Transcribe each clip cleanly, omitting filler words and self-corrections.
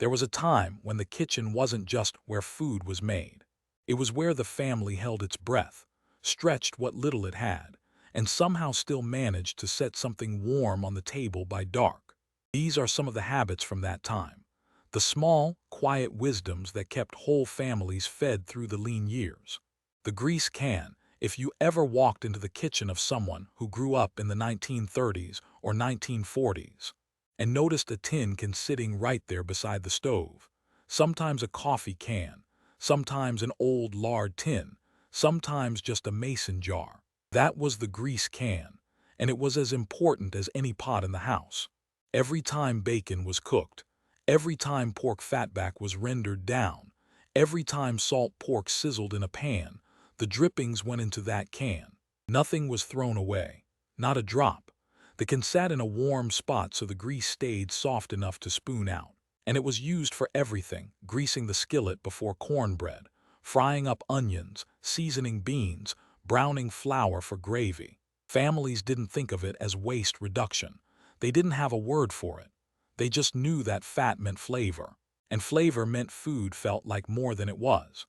There was a time when the kitchen wasn't just where food was made. It was where the family held its breath, stretched what little it had, and somehow still managed to set something warm on the table by dark. These are some of the habits from that time. The small, quiet wisdoms that kept whole families fed through the lean years. The grease can. If you ever walked into the kitchen of someone who grew up in the 1930s or 1940s and noticed a tin can sitting right there beside the stove, sometimes a coffee can, sometimes an old lard tin, sometimes just a mason jar, that was the grease can, and it was as important as any pot in the house. Every time bacon was cooked, every time pork fatback was rendered down, every time salt pork sizzled in a pan, the drippings went into that can. Nothing was thrown away, not a drop. The can sat in a warm spot so the grease stayed soft enough to spoon out. And it was used for everything, greasing the skillet before cornbread, frying up onions, seasoning beans, browning flour for gravy. Families didn't think of it as waste reduction. They didn't have a word for it. They just knew that fat meant flavor, and flavor meant food felt like more than it was.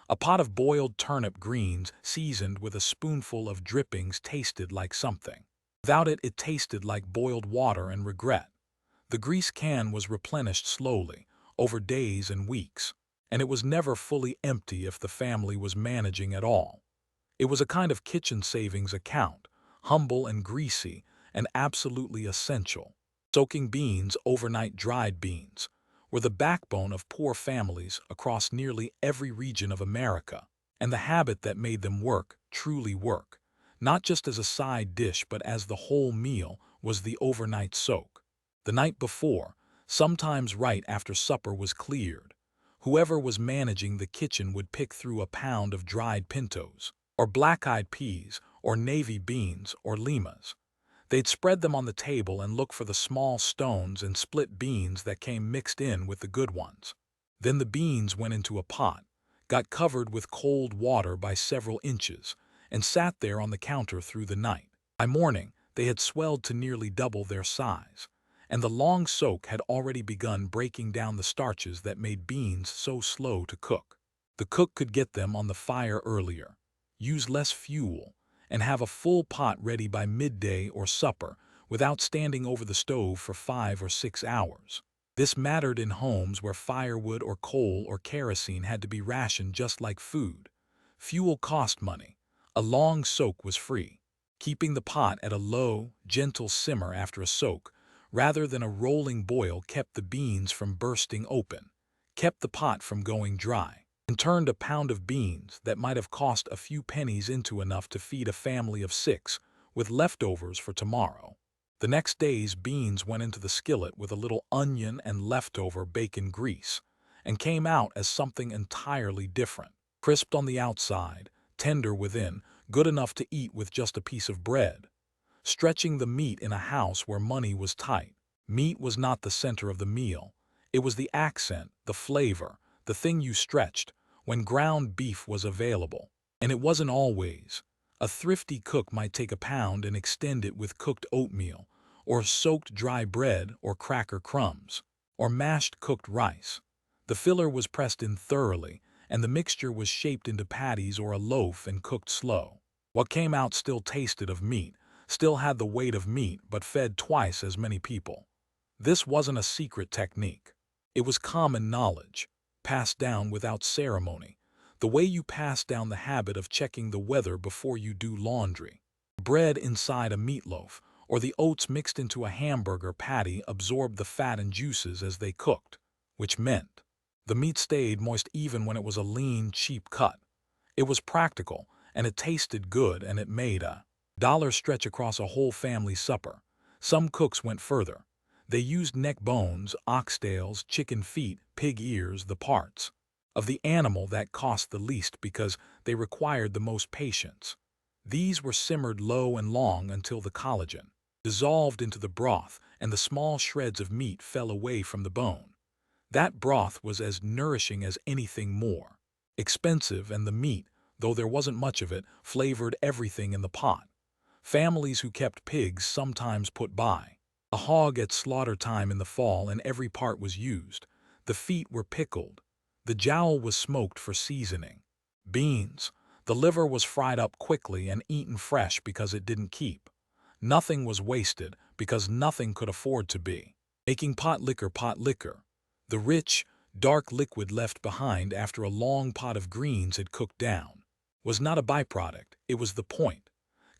A pot of boiled turnip greens seasoned with a spoonful of drippings tasted like something. Without it, it tasted like boiled water and regret. The grease can was replenished slowly, over days and weeks, and it was never fully empty if the family was managing at all. It was a kind of kitchen savings account, humble and greasy, and absolutely essential. Soaking beans, overnight dried beans, were the backbone of poor families across nearly every region of America, and the habit that made them work, truly work, not just as a side dish but as the whole meal, was the overnight soak. The night before, sometimes right after supper was cleared, whoever was managing the kitchen would pick through a pound of dried pintos, or black-eyed peas, or navy beans, or limas. They'd spread them on the table and look for the small stones and split beans that came mixed in with the good ones. Then the beans went into a pot, got covered with cold water by several inches, and sat there on the counter through the night. By morning, they had swelled to nearly double their size, and the long soak had already begun breaking down the starches that made beans so slow to cook. The cook could get them on the fire earlier, use less fuel, and have a full pot ready by midday or supper without standing over the stove for 5 or 6 hours. This mattered in homes where firewood or coal or kerosene had to be rationed just like food. Fuel cost money. A long soak was free. Keeping the pot at a low, gentle simmer after a soak, rather than a rolling boil, kept the beans from bursting open, kept the pot from going dry, and turned a pound of beans that might have cost a few pennies into enough to feed a family of 6, with leftovers for tomorrow. The next day's beans went into the skillet with a little onion and leftover bacon grease, and came out as something entirely different. Crisped on the outside, tender within, good enough to eat with just a piece of bread. Stretching the meat in a house where money was tight. Meat was not the center of the meal. It was the accent, the flavor, the thing you stretched when ground beef was available. And it wasn't always. A thrifty cook might take a pound and extend it with cooked oatmeal, or soaked dry bread or cracker crumbs, or mashed cooked rice. The filler was pressed in thoroughly, and the mixture was shaped into patties or a loaf and cooked slow. What came out still tasted of meat, still had the weight of meat, but fed twice as many people. This wasn't a secret technique. It was common knowledge, passed down without ceremony, the way you pass down the habit of checking the weather before you do laundry. Bread inside a meatloaf, or the oats mixed into a hamburger patty absorbed the fat and juices as they cooked, which meant the meat stayed moist even when it was a lean, cheap cut. It was practical, and it tasted good, and it made a dollar stretch across a whole family supper. Some cooks went further. They used neck bones, oxtails, chicken feet, pig ears, the parts of the animal that cost the least because they required the most patience. These were simmered low and long until the collagen dissolved into the broth and the small shreds of meat fell away from the bone. That broth was as nourishing as anything more expensive, and the meat, though there wasn't much of it, flavored everything in the pot. Families who kept pigs sometimes put by a hog at slaughter time in the fall, and every part was used. The feet were pickled. The jowl was smoked for seasoning. Beans. The liver was fried up quickly and eaten fresh because it didn't keep. Nothing was wasted because nothing could afford to be. Making pot liquor. The rich, dark liquid left behind after a long pot of greens had cooked down was not a byproduct, it was the point.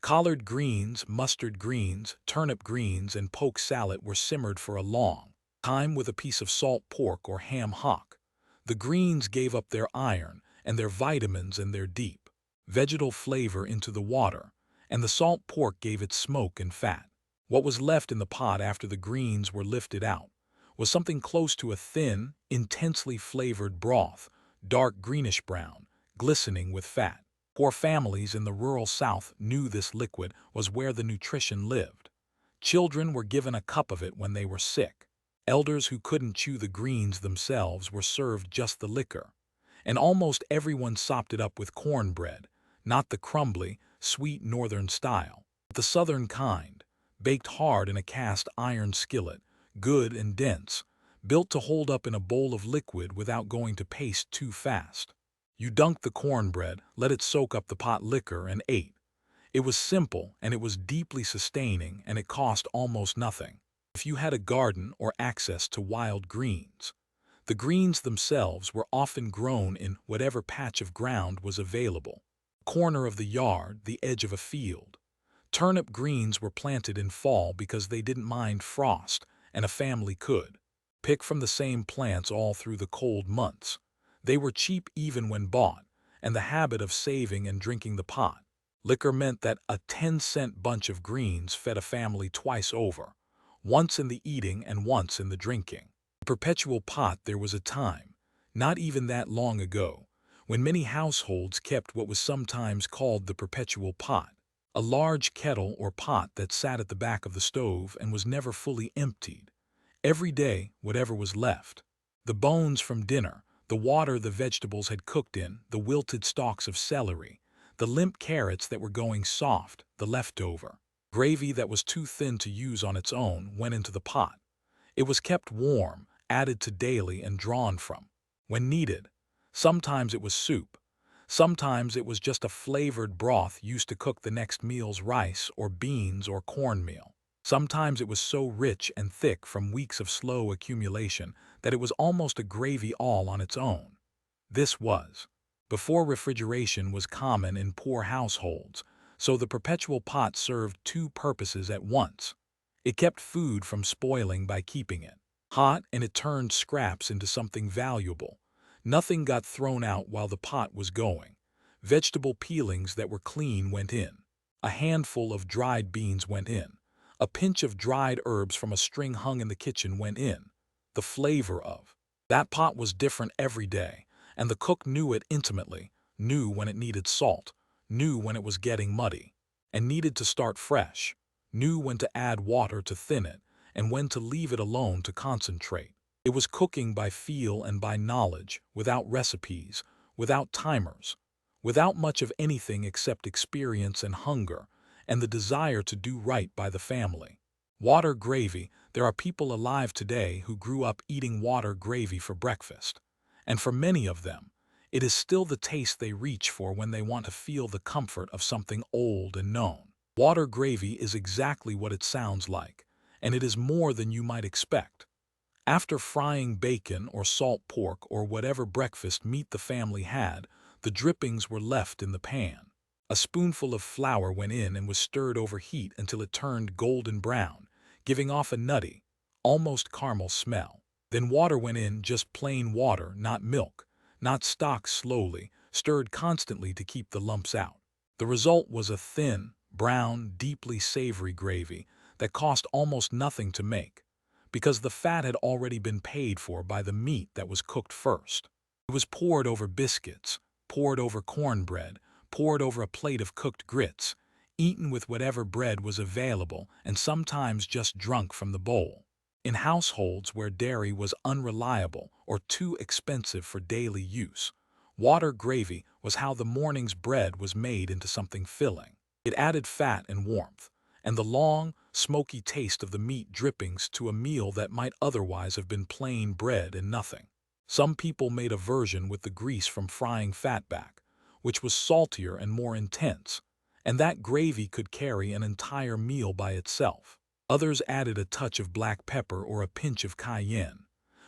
Collard greens, mustard greens, turnip greens, and poke salad were simmered for a long time with a piece of salt pork or ham hock. The greens gave up their iron and their vitamins and their deep vegetal flavor into the water, and the salt pork gave it smoke and fat. What was left in the pot after the greens were lifted out was something close to a thin, intensely flavored broth, dark greenish-brown, glistening with fat. Poor families in the rural South knew this liquid was where the nutrition lived. Children were given a cup of it when they were sick. Elders who couldn't chew the greens themselves were served just the liquor. And almost everyone sopped it up with cornbread, not the crumbly, sweet northern style, but the southern kind, baked hard in a cast iron skillet, good and dense, built to hold up in a bowl of liquid without going to paste too fast. You dunked the cornbread, let it soak up the pot liquor, and ate. It was simple, and it was deeply sustaining, and it cost almost nothing. If you had a garden or access to wild greens, the greens themselves were often grown in whatever patch of ground was available. Corner of the yard, the edge of a field. Turnip greens were planted in fall because they didn't mind frost, and a family could pick from the same plants all through the cold months. They were cheap even when bought, and the habit of saving and drinking the pot liquor meant that a 10-cent bunch of greens fed a family twice over, once in the eating and once in the drinking. The perpetual pot. There was a time, not even that long ago, when many households kept what was sometimes called the perpetual pot, a large kettle or pot that sat at the back of the stove and was never fully emptied. Every day, whatever was left, the bones from dinner, the water the vegetables had cooked in, the wilted stalks of celery, the limp carrots that were going soft, the leftover gravy that was too thin to use on its own, went into the pot. It was kept warm, added to daily, and drawn from when needed. Sometimes it was soup. Sometimes it was just a flavored broth used to cook the next meal's rice or beans or cornmeal. Sometimes it was so rich and thick from weeks of slow accumulation that it was almost a gravy all on its own. This was before refrigeration was common in poor households, so the perpetual pot served two purposes at once. It kept food from spoiling by keeping it hot, and it turned scraps into something valuable. Nothing got thrown out while the pot was going. Vegetable peelings that were clean went in. A handful of dried beans went in. A pinch of dried herbs from a string hung in the kitchen went in. The flavor of that pot was different every day, and the cook knew it intimately, knew when it needed salt, knew when it was getting muddy and needed to start fresh, knew when to add water to thin it, and when to leave it alone to concentrate. It was cooking by feel and by knowledge, without recipes, without timers, without much of anything except experience and hunger, and the desire to do right by the family. Water gravy. There are people alive today who grew up eating water gravy for breakfast, and for many of them, it is still the taste they reach for when they want to feel the comfort of something old and known. Water gravy is exactly what it sounds like, and it is more than you might expect. After frying bacon or salt pork or whatever breakfast meat the family had, the drippings were left in the pan. A spoonful of flour went in and was stirred over heat until it turned golden brown, giving off a nutty, almost caramel smell. Then water went in, just plain water, not milk, not stock, slowly, stirred constantly to keep the lumps out. The result was a thin, brown, deeply savory gravy that cost almost nothing to make, because the fat had already been paid for by the meat that was cooked first. It was poured over biscuits, poured over cornbread, poured over a plate of cooked grits, eaten with whatever bread was available, and sometimes just drunk from the bowl. In households where dairy was unreliable or too expensive for daily use, water gravy was how the morning's bread was made into something filling. It added fat and warmth, and the long, smoky taste of the meat drippings to a meal that might otherwise have been plain bread and nothing. Some people made a version with the grease from frying fatback, which was saltier and more intense, and that gravy could carry an entire meal by itself. Others added a touch of black pepper or a pinch of cayenne,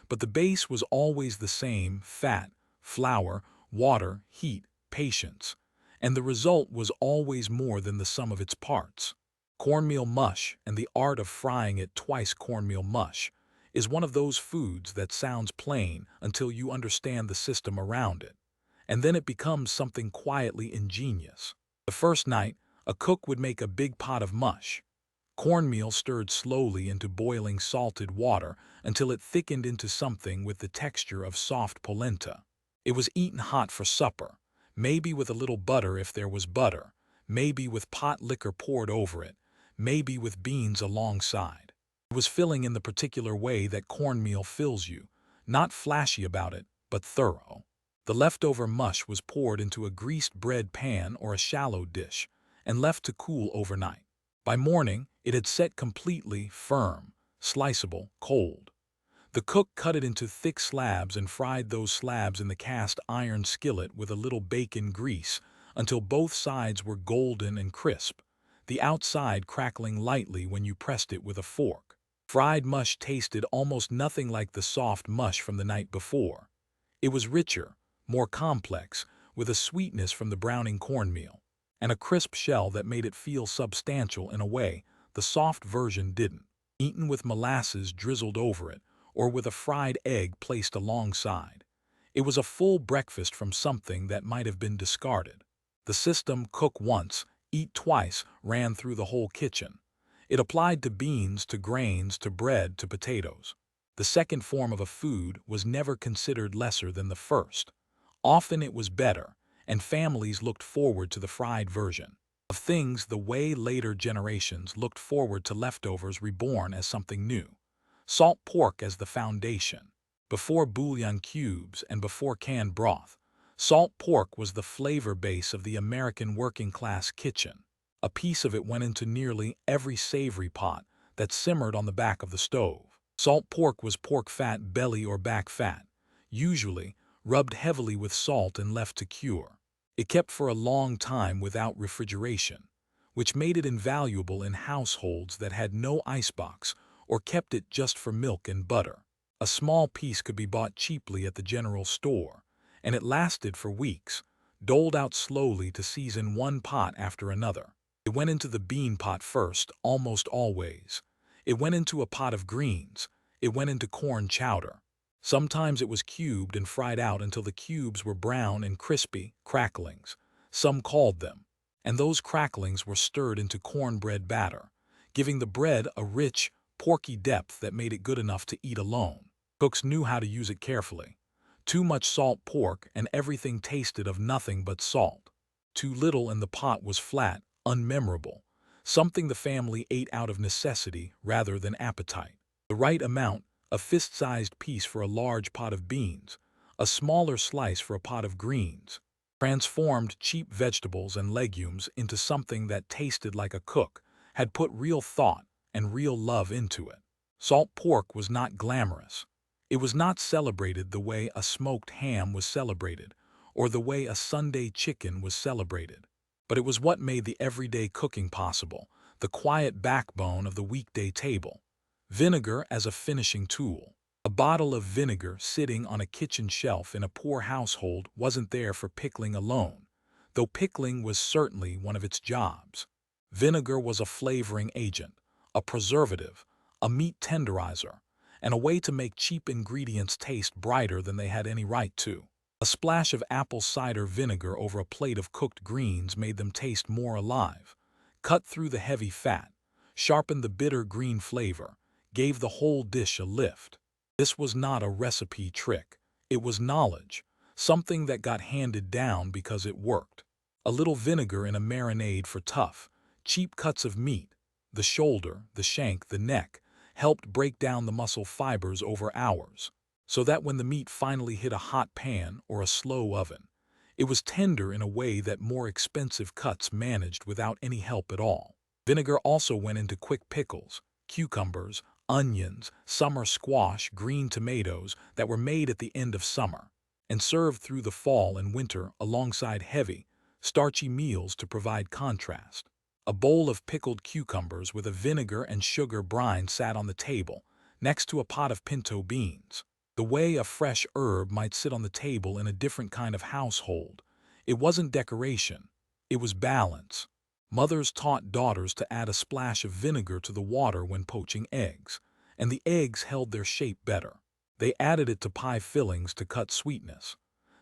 but the base was always the same: fat, flour, water, heat, patience, and the result was always more than the sum of its parts. Cornmeal mush, and the art of frying it twice. Cornmeal mush is one of those foods that sounds plain until you understand the system around it, and then it becomes something quietly ingenious. The first night, a cook would make a big pot of mush. Cornmeal stirred slowly into boiling salted water until it thickened into something with the texture of soft polenta. It was eaten hot for supper, maybe with a little butter if there was butter, maybe with pot liquor poured over it, maybe with beans alongside. It was filling in the particular way that cornmeal fills you, not flashy about it, but thorough. The leftover mush was poured into a greased bread pan or a shallow dish and left to cool overnight. By morning, it had set completely firm, sliceable, cold. The cook cut it into thick slabs and fried those slabs in the cast iron skillet with a little bacon grease until both sides were golden and crisp, the outside crackling lightly when you pressed it with a fork. Fried mush tasted almost nothing like the soft mush from the night before. It was richer, more complex, with a sweetness from the browning cornmeal, and a crisp shell that made it feel substantial in a way the soft version didn't. Eaten with molasses drizzled over it, or with a fried egg placed alongside, it was a full breakfast from something that might have been discarded. The system "cook once, eat twice" ran through the whole kitchen. It applied to beans, to grains, to bread, to potatoes. The second form of a food was never considered lesser than the first. Often it was better, and families looked forward to the fried version of things the way later generations looked forward to leftovers reborn as something new. Salt pork as the foundation. Before bouillon cubes and before canned broth, salt pork was the flavor base of the American working-class kitchen. A piece of it went into nearly every savory pot that simmered on the back of the stove. Salt pork was pork fat, belly or back fat, usually rubbed heavily with salt and left to cure. It kept for a long time without refrigeration, which made it invaluable in households that had no icebox or kept it just for milk and butter. A small piece could be bought cheaply at the general store, and it lasted for weeks, doled out slowly to season one pot after another. It went into the bean pot first, almost always. It went into a pot of greens. It went into corn chowder. Sometimes it was cubed and fried out until the cubes were brown and crispy, cracklings, some called them, and those cracklings were stirred into cornbread batter, giving the bread a rich, porky depth that made it good enough to eat alone. Cooks knew how to use it carefully. Too much salt pork and everything tasted of nothing but salt. Too little and the pot was flat, unmemorable, something the family ate out of necessity rather than appetite. The right amount, a fist-sized piece for a large pot of beans, a smaller slice for a pot of greens, transformed cheap vegetables and legumes into something that tasted like a cook had put real thought and real love into it. Salt pork was not glamorous. It was not celebrated the way a smoked ham was celebrated, or the way a Sunday chicken was celebrated. But it was what made the everyday cooking possible, the quiet backbone of the weekday table. Vinegar as a finishing tool. A bottle of vinegar sitting on a kitchen shelf in a poor household wasn't there for pickling alone, though pickling was certainly one of its jobs. Vinegar was a flavoring agent, a preservative, a meat tenderizer, and a way to make cheap ingredients taste brighter than they had any right to. A splash of apple cider vinegar over a plate of cooked greens made them taste more alive, cut through the heavy fat, sharpened the bitter green flavor, gave the whole dish a lift. This was not a recipe trick. It was knowledge, something that got handed down because it worked. A little vinegar in a marinade for tough, cheap cuts of meat, the shoulder, the shank, the neck, helped break down the muscle fibers over hours, so that when the meat finally hit a hot pan or a slow oven, it was tender in a way that more expensive cuts managed without any help at all. Vinegar also went into quick pickles, cucumbers, onions, summer squash, green tomatoes that were made at the end of summer and served through the fall and winter alongside heavy, starchy meals to provide contrast. A bowl of pickled cucumbers with a vinegar and sugar brine sat on the table, next to a pot of pinto beans. The way a fresh herb might sit on the table in a different kind of household. It wasn't decoration, it was balance. Mothers taught daughters to add a splash of vinegar to the water when poaching eggs, and the eggs held their shape better. They added it to pie fillings to cut sweetness.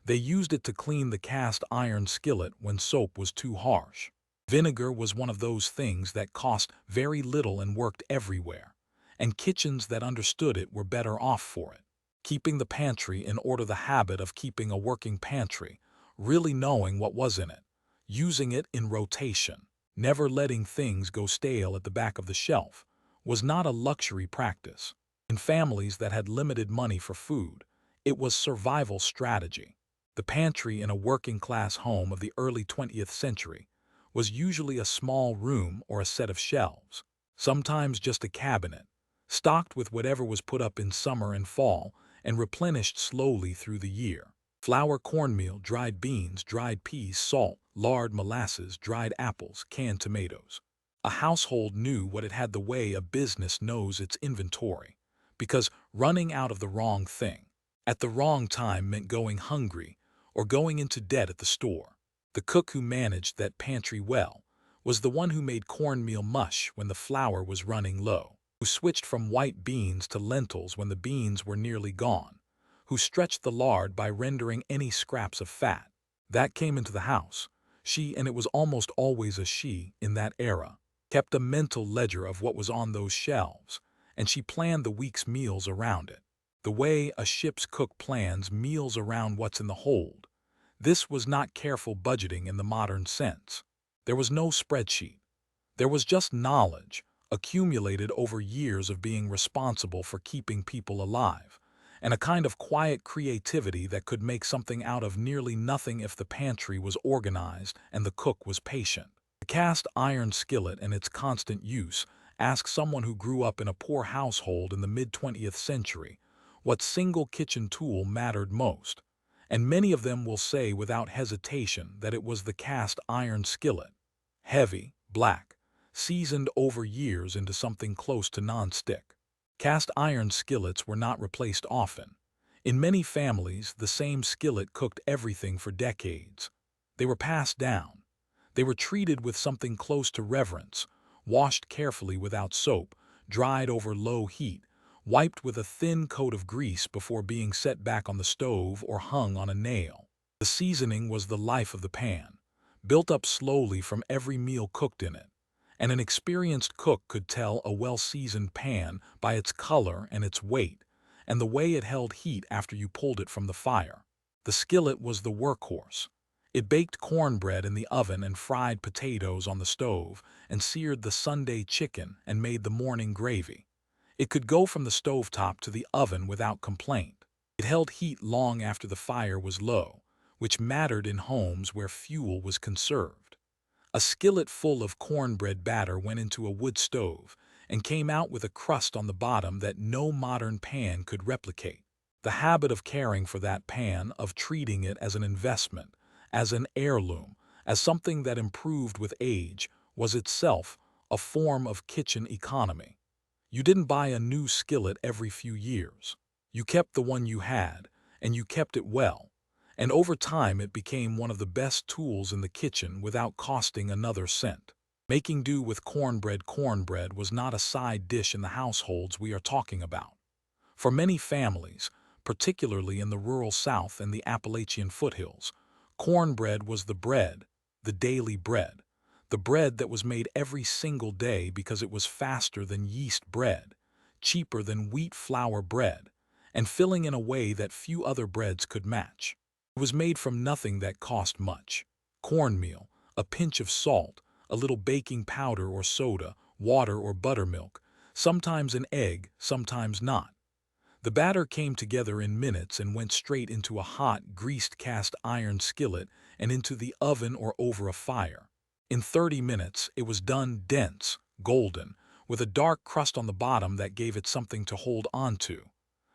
They used it to clean the cast iron skillet when soap was too harsh. Vinegar was one of those things that cost very little and worked everywhere, and kitchens that understood it were better off for it. Keeping the pantry in order, the habit of keeping a working pantry, really knowing what was in it, using it in rotation, never letting things go stale at the back of the shelf, was not a luxury practice. In families that had limited money for food, it was survival strategy. The pantry in a working-class home of the early 20th century was usually a small room or a set of shelves, sometimes just a cabinet, stocked with whatever was put up in summer and fall and replenished slowly through the year. Flour, cornmeal, dried beans, dried peas, salt, lard, molasses, dried apples, canned tomatoes. A household knew what it had the way a business knows its inventory, because running out of the wrong thing at the wrong time meant going hungry or going into debt at the store. The cook who managed that pantry well was the one who made cornmeal mush when the flour was running low, who switched from white beans to lentils when the beans were nearly gone, who stretched the lard by rendering any scraps of fat that came into the house. She, and it was almost always a she in that era, kept a mental ledger of what was on those shelves, and she planned the week's meals around it. The way a ship's cook plans meals around what's in the hold. This was not careful budgeting in the modern sense. There was no spreadsheet. There was just knowledge, accumulated over years of being responsible for keeping people alive, and a kind of quiet creativity that could make something out of nearly nothing if the pantry was organized and the cook was patient. The cast iron skillet and its constant use. Ask someone who grew up in a poor household in the mid-20th century what single kitchen tool mattered most, and many of them will say without hesitation that it was the cast iron skillet. Heavy, black, seasoned over years into something close to non-stick. Cast iron skillets were not replaced often. In many families, the same skillet cooked everything for decades. They were passed down. They were treated with something close to reverence, washed carefully without soap, dried over low heat, wiped with a thin coat of grease before being set back on the stove or hung on a nail. The seasoning was the life of the pan, built up slowly from every meal cooked in it, and an experienced cook could tell a well-seasoned pan by its color and its weight, and the way it held heat after you pulled it from the fire. The skillet was the workhorse. It baked cornbread in the oven and fried potatoes on the stove and seared the Sunday chicken and made the morning gravy. It could go from the stovetop to the oven without complaint. It held heat long after the fire was low, which mattered in homes where fuel was conserved. A skillet full of cornbread batter went into a wood stove and came out with a crust on the bottom that no modern pan could replicate. The habit of caring for that pan, of treating it as an investment, as an heirloom, as something that improved with age, was itself a form of kitchen economy. You didn't buy a new skillet every few years. You kept the one you had, and you kept it well, and over time it became one of the best tools in the kitchen without costing another cent. Making do with cornbread was not a side dish in the households we are talking about. For many families, particularly in the rural South and the Appalachian foothills, cornbread was the bread, the daily bread, the bread that was made every single day because it was faster than yeast bread, cheaper than wheat flour bread, and filling in a way that few other breads could match. It was made from nothing that cost much: cornmeal, a pinch of salt, a little baking powder or soda, water or buttermilk, sometimes an egg, sometimes not. The batter came together in minutes and went straight into a hot, greased cast iron skillet and into the oven or over a fire. In 30 minutes, it was done, dense, golden, with a dark crust on the bottom that gave it something to hold on to.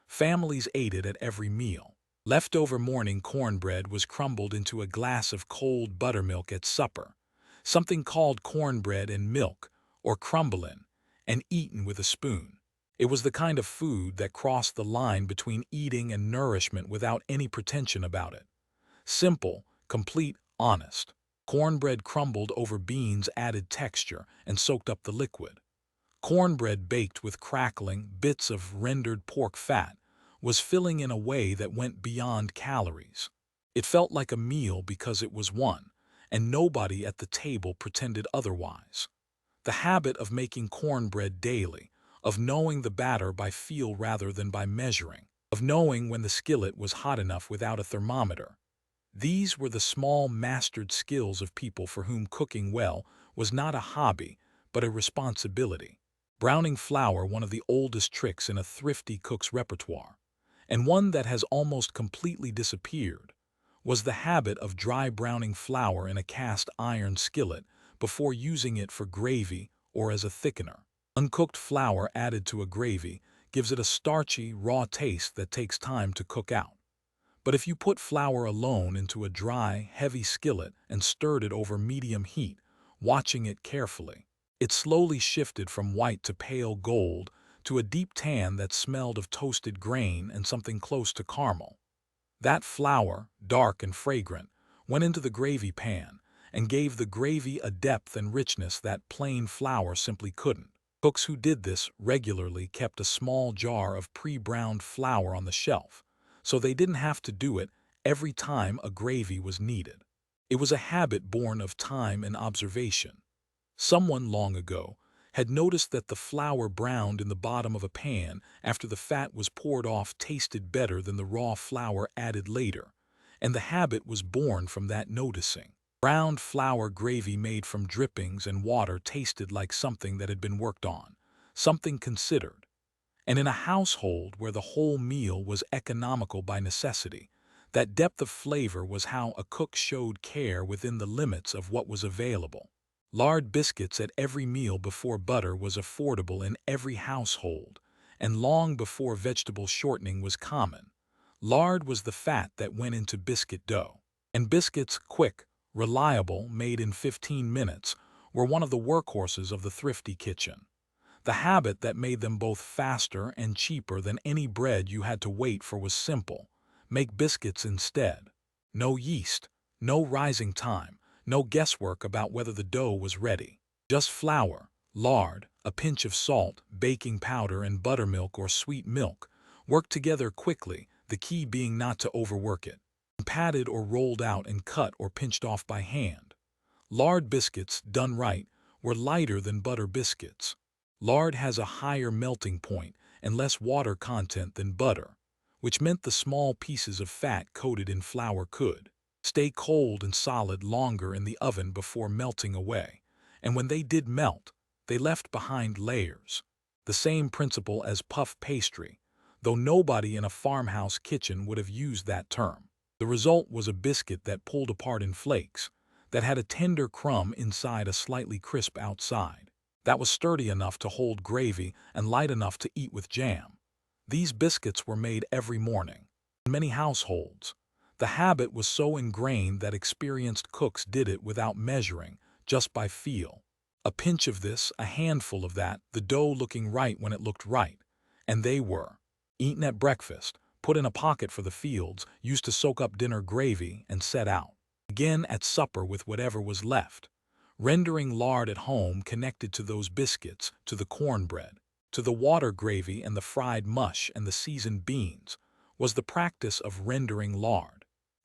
Families ate it at every meal. Leftover morning cornbread was crumbled into a glass of cold buttermilk at supper, something called cornbread and milk, or crumblin', and eaten with a spoon. It was the kind of food that crossed the line between eating and nourishment without any pretension about it. Simple, complete, honest. Cornbread crumbled over beans added texture and soaked up the liquid. Cornbread baked with crackling bits of rendered pork fat was filling in a way that went beyond calories. It felt like a meal because it was one, and nobody at the table pretended otherwise. The habit of making cornbread daily, of knowing the batter by feel rather than by measuring, of knowing when the skillet was hot enough without a thermometer. These were the small mastered skills of people for whom cooking well was not a hobby, but a responsibility. Browning flour, one of the oldest tricks in a thrifty cook's repertoire, and one that has almost completely disappeared, was the habit of dry browning flour in a cast iron skillet before using it for gravy or as a thickener. Uncooked flour added to a gravy gives it a starchy, raw taste that takes time to cook out. But if you put flour alone into a dry, heavy skillet and stirred it over medium heat, watching it carefully, it slowly shifted from white to pale gold to a deep tan that smelled of toasted grain and something close to caramel. That flour, dark and fragrant, went into the gravy pan and gave the gravy a depth and richness that plain flour simply couldn't. Cooks who did this regularly kept a small jar of pre-browned flour on the shelf, so they didn't have to do it every time a gravy was needed. It was a habit born of time and observation. Someone long ago had noticed that the flour browned in the bottom of a pan after the fat was poured off tasted better than the raw flour added later, and the habit was born from that noticing. Browned flour gravy made from drippings and water tasted like something that had been worked on, something considered. And in a household where the whole meal was economical by necessity, that depth of flavor was how a cook showed care within the limits of what was available. Lard biscuits at every meal before butter was affordable in every household, and long before vegetable shortening was common. Lard was the fat that went into biscuit dough. And biscuits, quick, reliable, made in 15 minutes, were one of the workhorses of the thrifty kitchen. The habit that made them both faster and cheaper than any bread you had to wait for was simple: make biscuits instead. No yeast, no rising time, no guesswork about whether the dough was ready. Just flour, lard, a pinch of salt, baking powder, and buttermilk or sweet milk worked together quickly, the key being not to overwork it. Patted or rolled out and cut or pinched off by hand. Lard biscuits, done right, were lighter than butter biscuits. Lard has a higher melting point and less water content than butter, which meant the small pieces of fat coated in flour could stay cold and solid longer in the oven before melting away, and when they did melt, they left behind layers. The same principle as puff pastry, though nobody in a farmhouse kitchen would have used that term. The result was a biscuit that pulled apart in flakes, that had a tender crumb inside, a slightly crisp outside, that was sturdy enough to hold gravy and light enough to eat with jam. These biscuits were made every morning. In many households, the habit was so ingrained that experienced cooks did it without measuring, just by feel. A pinch of this, a handful of that, the dough looking right when it looked right. And they were eaten at breakfast, put in a pocket for the fields, used to soak up dinner gravy, and set out again at supper with whatever was left, rendering lard at home connected to those biscuits, to the cornbread, to the water gravy and the fried mush and the seasoned beans, was the practice of rendering lard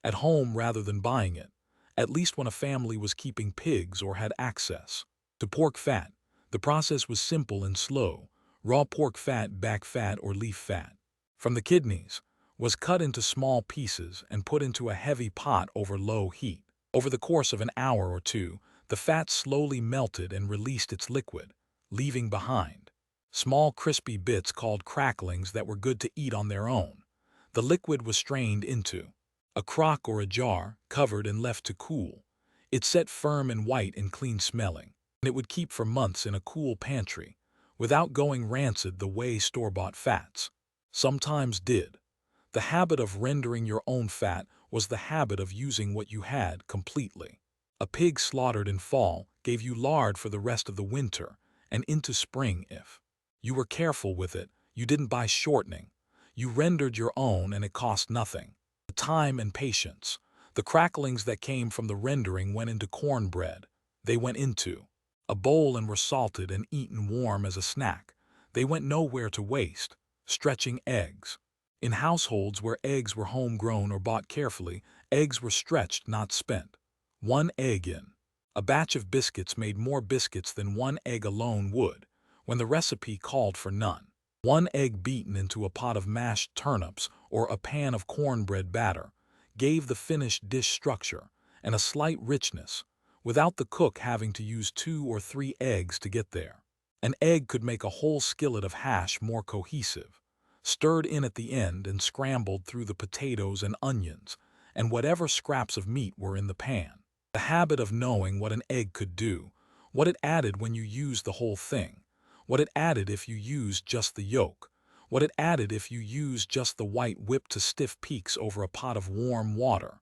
at home rather than buying it, at least when a family was keeping pigs or had access to pork fat. The process was simple and slow: raw pork fat, back fat, or leaf fat from the kidneys was cut into small pieces and put into a heavy pot over low heat. Over the course of an hour or two, the fat slowly melted and released its liquid, leaving behind small crispy bits called cracklings that were good to eat on their own. The liquid was strained into a crock or a jar, covered and left to cool. It set firm and white and clean smelling, and it would keep for months in a cool pantry, without going rancid the way store-bought fats sometimes did. The habit of rendering your own fat was the habit of using what you had completely. A pig slaughtered in fall gave you lard for the rest of the winter and into spring if you were careful with it. You didn't buy shortening. You rendered your own and it cost nothing. The time and patience. The cracklings that came from the rendering went into cornbread. They went into a bowl and were salted and eaten warm as a snack. They went nowhere to waste. Stretching eggs. In households where eggs were homegrown or bought carefully, eggs were stretched, not spent. 1 egg in a batch of biscuits made more biscuits than 1 egg alone would, when the recipe called for none. 1 egg beaten into a pot of mashed turnips or a pan of cornbread batter gave the finished dish structure and a slight richness, without the cook having to use 2 or 3 eggs to get there. An egg could make a whole skillet of hash more cohesive, stirred in at the end and scrambled through the potatoes and onions and whatever scraps of meat were in the pan. The habit of knowing what an egg could do, what it added when you used the whole thing, what it added if you used just the yolk, what it added if you used just the white whipped to stiff peaks over a pot of warm water,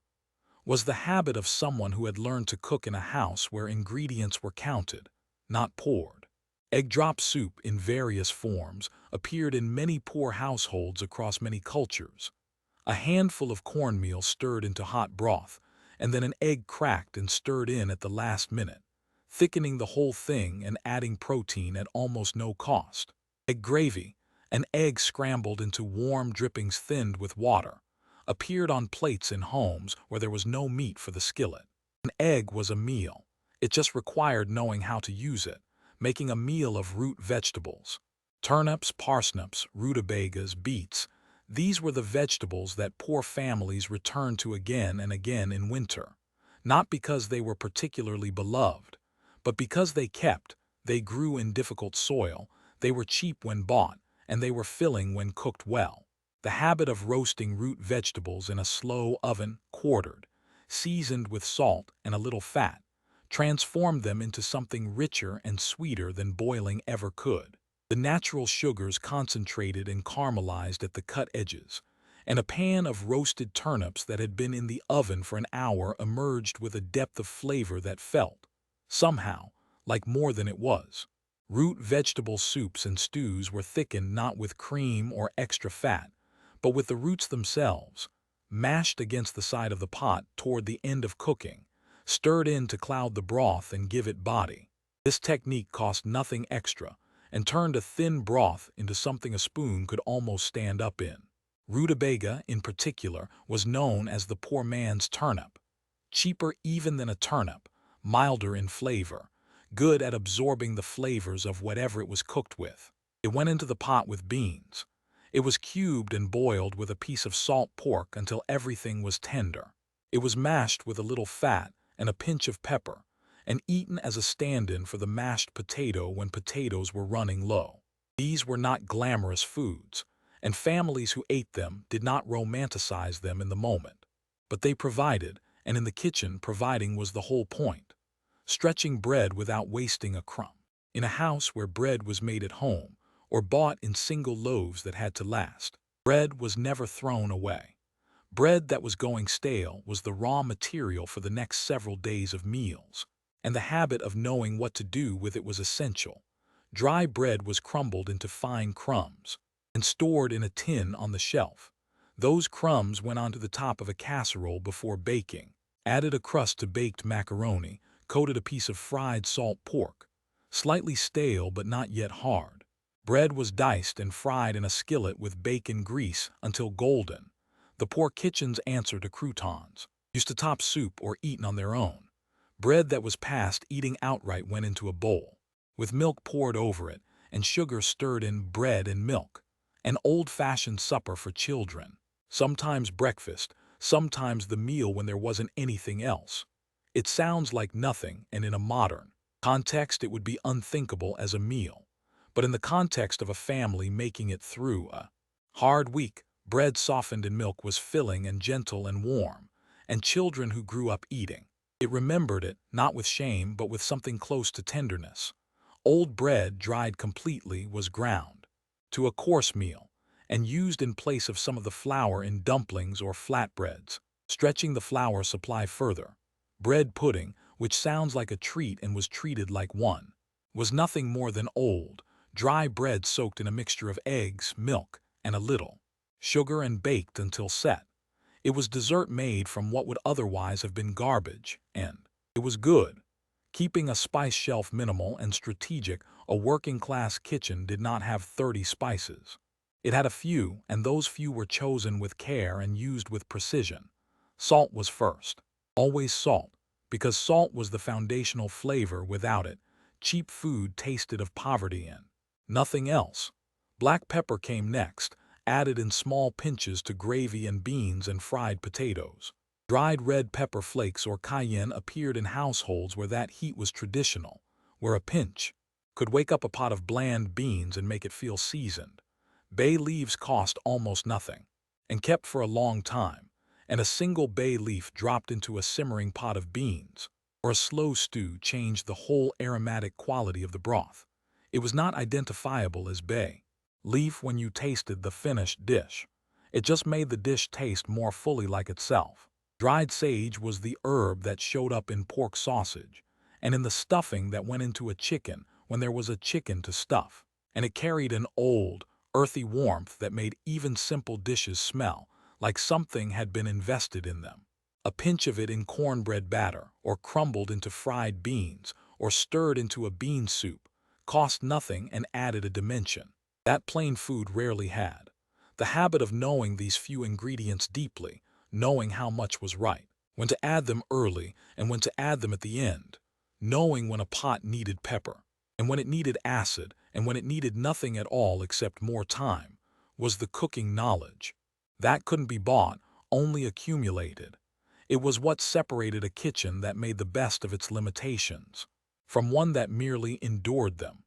was the habit of someone who had learned to cook in a house where ingredients were counted, not poured. Egg drop soup in various forms appeared in many poor households across many cultures. A handful of cornmeal stirred into hot broth, and then an egg cracked and stirred in at the last minute, thickening the whole thing and adding protein at almost no cost. Egg gravy, an egg scrambled into warm drippings thinned with water, appeared on plates in homes where there was no meat for the skillet. An egg was a meal. It just required knowing how to use it, making a meal of root vegetables. Turnips, parsnips, rutabagas, beets, these were the vegetables that poor families returned to again and again in winter, not because they were particularly beloved, but because they grew in difficult soil, they were cheap when bought, and they were filling when cooked well. The habit of roasting root vegetables in a slow oven, quartered, seasoned with salt and a little fat, transformed them into something richer and sweeter than boiling ever could. The natural sugars concentrated and caramelized at the cut edges, and a pan of roasted turnips that had been in the oven for an hour emerged with a depth of flavor that felt, somehow, like more than it was. Root vegetable soups and stews were thickened not with cream or extra fat, but with the roots themselves, mashed against the side of the pot toward the end of cooking, stirred in to cloud the broth and give it body. This technique cost nothing extra and turned a thin broth into something a spoon could almost stand up in. Rutabaga, in particular, was known as the poor man's turnip. Cheaper even than a turnip, milder in flavor, good at absorbing the flavors of whatever it was cooked with. It went into the pot with beans. It was cubed and boiled with a piece of salt pork until everything was tender. It was mashed with a little fat and a pinch of pepper, and eaten as a stand-in for the mashed potato when potatoes were running low. These were not glamorous foods, and families who ate them did not romanticize them in the moment. But they provided, and in the kitchen providing was the whole point. Stretching bread without wasting a crumb. In a house where bread was made at home, or bought in single loaves that had to last, bread was never thrown away. Bread that was going stale was the raw material for the next several days of meals, and the habit of knowing what to do with it was essential. Dry bread was crumbled into fine crumbs and stored in a tin on the shelf. Those crumbs went onto the top of a casserole before baking, added a crust to baked macaroni, coated a piece of fried salt pork, slightly stale but not yet hard. Bread was diced and fried in a skillet with bacon grease until golden. The poor kitchen's answer to croutons, used to top soup or eaten on their own. Bread that was past eating outright went into a bowl, with milk poured over it and sugar stirred in. Bread and milk, an old-fashioned supper for children, sometimes breakfast, sometimes the meal when there wasn't anything else. It sounds like nothing, and in a modern context it would be unthinkable as a meal, but in the context of a family making it through a hard week, bread softened in milk was filling and gentle and warm, and children who grew up eating it remembered it, not with shame but with something close to tenderness, Old bread, dried completely, was ground to a coarse meal and used in place of some of the flour in dumplings or flatbreads, stretching the flour supply further. Bread pudding, which sounds like a treat and was treated like one, was nothing more than old, dry bread soaked in a mixture of eggs, milk, and a little sugar and baked until set. It was dessert made from what would otherwise have been garbage, and it was good. Keeping a spice shelf minimal and strategic, a working-class kitchen did not have 30 spices. It had a few, and those few were chosen with care and used with precision. Salt was first. Always salt, because salt was the foundational flavor. Without it, cheap food tasted of poverty and nothing else. Black pepper came next, added in small pinches to gravy and beans and fried potatoes. Dried red pepper flakes or cayenne appeared in households where that heat was traditional, where a pinch could wake up a pot of bland beans and make it feel seasoned. Bay leaves cost almost nothing and kept for a long time, and a single bay leaf dropped into a simmering pot of beans or a slow stew changed the whole aromatic quality of the broth. It was not identifiable as bay leaf when you tasted the finished dish. It just made the dish taste more fully like itself. Dried sage was the herb that showed up in pork sausage and in the stuffing that went into a chicken when there was a chicken to stuff, and it carried an old, earthy warmth that made even simple dishes smell like something had been invested in them. A pinch of it in cornbread batter, or crumbled into fried beans, or stirred into a bean soup, cost nothing and added a dimension that plain food rarely had. The habit of knowing these few ingredients deeply, knowing how much was right, when to add them early and when to add them at the end, knowing when a pot needed pepper, and when it needed acid, and when it needed nothing at all except more time, was the cooking knowledge. That couldn't be bought, only accumulated. It was what separated a kitchen that made the best of its limitations from one that merely endured them.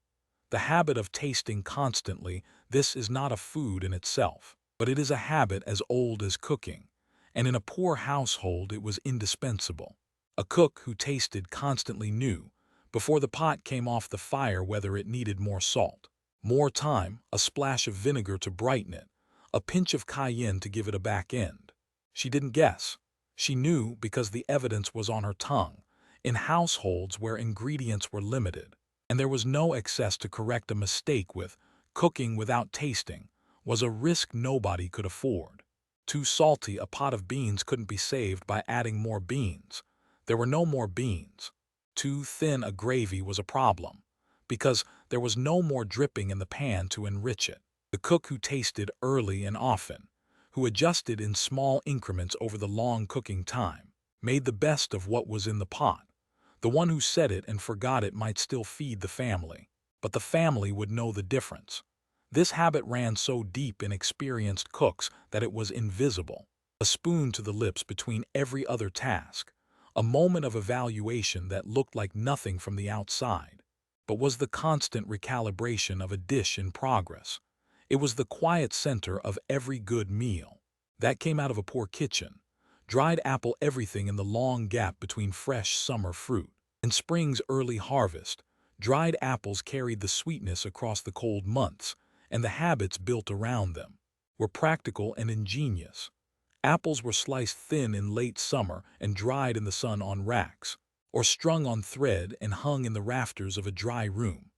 The habit of tasting constantly, this is not a food in itself, but it is a habit as old as cooking, and in a poor household it was indispensable. A cook who tasted constantly knew, before the pot came off the fire, whether it needed more salt, more thyme, a splash of vinegar to brighten it, a pinch of cayenne to give it a back end. She didn't guess. She knew because the evidence was on her tongue. In households where ingredients were limited, and there was no excess to correct a mistake with, cooking without tasting was a risk nobody could afford. Too salty, a pot of beans couldn't be saved by adding more beans. There were no more beans. Too thin, a gravy was a problem, because there was no more dripping in the pan to enrich it. The cook who tasted early and often, who adjusted in small increments over the long cooking time, made the best of what was in the pot. The one who said it and forgot it might still feed the family, but the family would know the difference. This habit ran so deep in experienced cooks that it was invisible. A spoon to the lips between every other task, a moment of evaluation that looked like nothing from the outside, but was the constant recalibration of a dish in progress. It was the quiet center of every good meal. That came out of a poor kitchen. Dried apple, everything in the long gap between fresh summer fruit and spring's early harvest. Dried apples carried the sweetness across the cold months, and the habits built around them were practical and ingenious. Apples were sliced thin in late summer and dried in the sun on racks, or strung on thread and hung in the rafters of a dry room.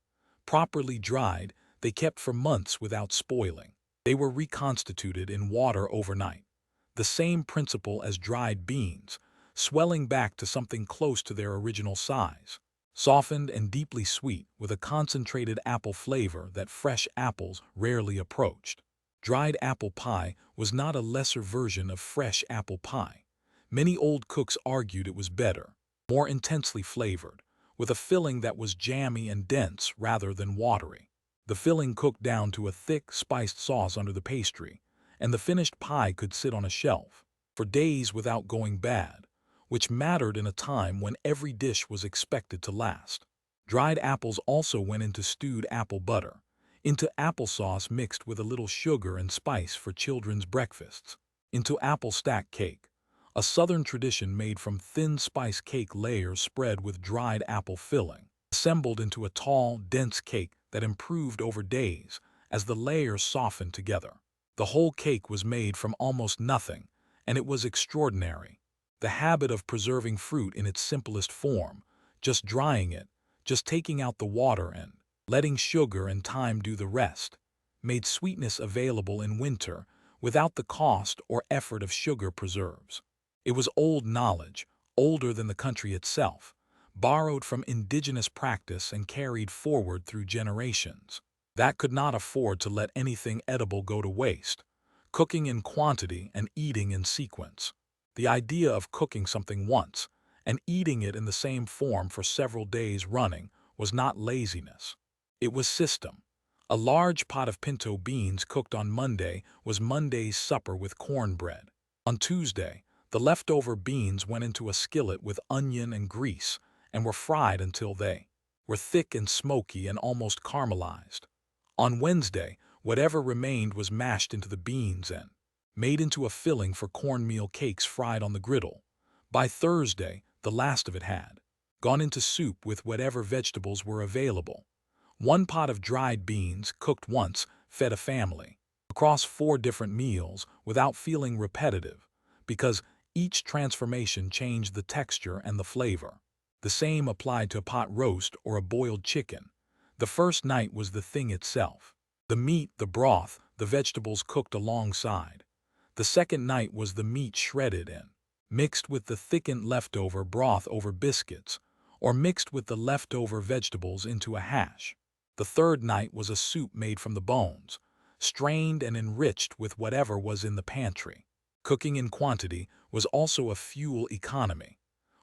Properly dried, they kept for months without spoiling. They were reconstituted in water overnight. The same principle as dried beans, swelling back to something close to their original size. Softened and deeply sweet with a concentrated apple flavor that fresh apples rarely approached. Dried apple pie was not a lesser version of fresh apple pie. Many old cooks argued it was better, more intensely flavored, with a filling that was jammy and dense rather than watery. The filling cooked down to a thick, spiced sauce under the pastry, and the finished pie could sit on a shelf for days without going bad, which mattered in a time when every dish was expected to last. Dried apples also went into stewed apple butter, into applesauce mixed with a little sugar and spice for children's breakfasts, into apple stack cake, a southern tradition made from thin spice cake layers spread with dried apple filling. assembled into a tall, dense cake that improved over days as the layers softened together. The whole cake was made from almost nothing, and it was extraordinary. The habit of preserving fruit in its simplest form, just drying it, just taking out the water and letting sugar and time do the rest, made sweetness available in winter without the cost or effort of sugar preserves. It was old knowledge, older than the country itself, borrowed from indigenous practice and carried forward through generations. That could not afford to let anything edible go to waste, cooking in quantity and eating in sequence. The idea of cooking something once and eating it in the same form for several days running was not laziness. It was system. A large pot of pinto beans cooked on Monday was Monday's supper with cornbread. On Tuesday, the leftover beans went into a skillet with onion and grease and were fried until they were thick and smoky and almost caramelized. On Wednesday, whatever remained was mashed into the beans and made into a filling for cornmeal cakes fried on the griddle. By Thursday, the last of it had gone into soup with whatever vegetables were available. One pot of dried beans, cooked once, fed a family across 4 different meals without feeling repetitive, because each transformation changed the texture and the flavor. The same applied to a pot roast or a boiled chicken. The first night was the thing itself. The meat, the broth, the vegetables cooked alongside. The second night was the meat shredded and mixed with the thickened leftover broth over biscuits, or mixed with the leftover vegetables into a hash. The third night was a soup made from the bones, strained and enriched with whatever was in the pantry. Cooking in quantity was also a fuel economy.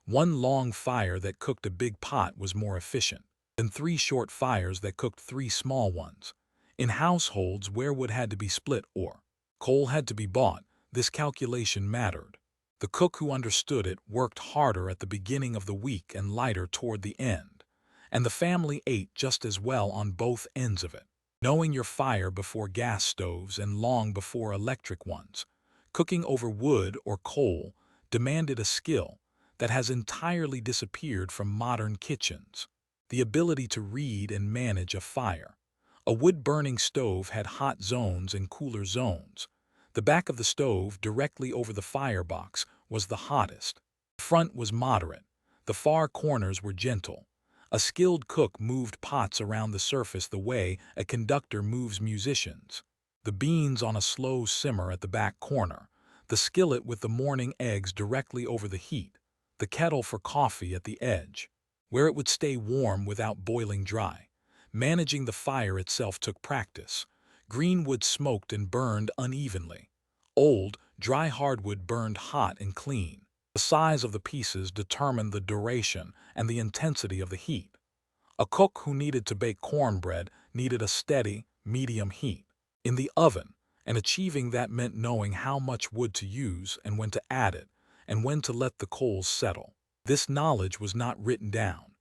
One long fire that cooked a big pot was more efficient than 3 short fires that cooked 3 small ones. In households where wood had to be split or coal had to be bought, this calculation mattered. The cook who understood it worked harder at the beginning of the week and lighter toward the end, and the family ate just as well on both ends of it. Knowing your fire before gas stoves and long before electric ones, cooking over wood or coal demanded a skill that has entirely disappeared from modern kitchens: the ability to read and manage a fire. A wood-burning stove had hot zones and cooler zones. The back of the stove, directly over the firebox, was the hottest. The front was moderate. The far corners were gentle. A skilled cook moved pots around the surface the way a conductor moves musicians. The beans on a slow simmer at the back corner, the skillet with the morning eggs directly over the heat, the kettle for coffee at the edge, where it would stay warm without boiling dry. Managing the fire itself took practice. Green wood smoked and burned unevenly. Old, dry hardwood burned hot and clean. The size of the pieces determined the duration and the intensity of the heat. A cook who needed to bake cornbread needed a steady, medium heat in the oven, and achieving that meant knowing how much wood to use and when to add it, and when to let the coals settle. This knowledge was not written down.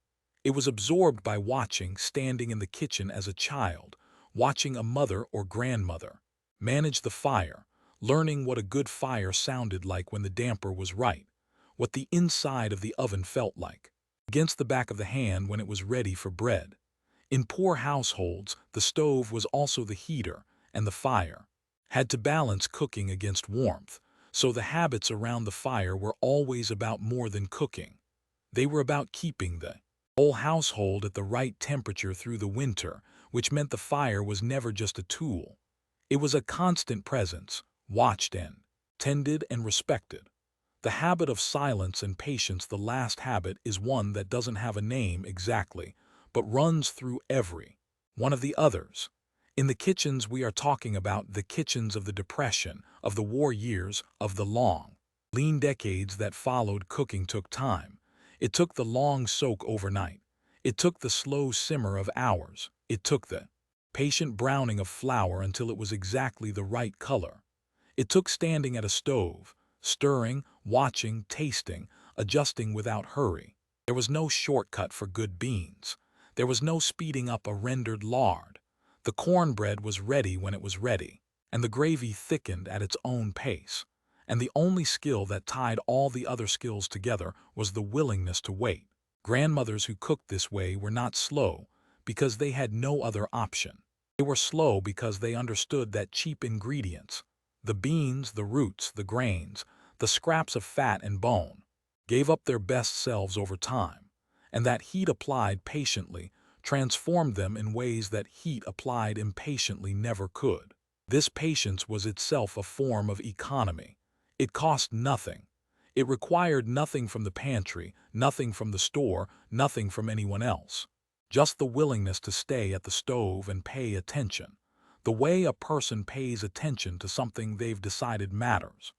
It was absorbed by watching, standing in the kitchen as a child, watching a mother or grandmother manage the fire, learning what a good fire sounded like when the damper was right, what the inside of the oven felt like, against the back of the hand when it was ready for bread. In poor households, the stove was also the heater, and the fire had to balance cooking against warmth, so the habits around the fire were always about more than cooking. They were about keeping the whole household at the right temperature through the winter, which meant the fire was never just a tool. It was a constant presence, watched and tended and respected. The habit of silence and patience, the last habit, is one that doesn't have a name exactly, but runs through every one of the others. In the kitchens we are talking about, the kitchens of the Depression, of the war years, of the long, lean decades that followed. Cooking took time. It took the long soak overnight. It took the slow simmer of hours. It took the patient browning of flour until it was exactly the right color. It took standing at a stove, stirring, watching, tasting, adjusting without hurry. There was no shortcut for good beans. There was no speeding up a rendered lard. The cornbread was ready when it was ready, and the gravy thickened at its own pace. And the only skill that tied all the other skills together was the willingness to wait. Grandmothers who cooked this way were not slow because they had no other option. They were slow because they understood that cheap ingredients, the beans, the roots, the grains, the scraps of fat and bone, gave up their best selves over time, and that heat applied patiently transformed them in ways that heat applied impatiently never could. This patience was itself a form of economy. It cost nothing. It required nothing from the pantry, nothing from the store, nothing from anyone else. Just the willingness to stay at the stove and pay attention. The way a person pays attention to something they've decided matters.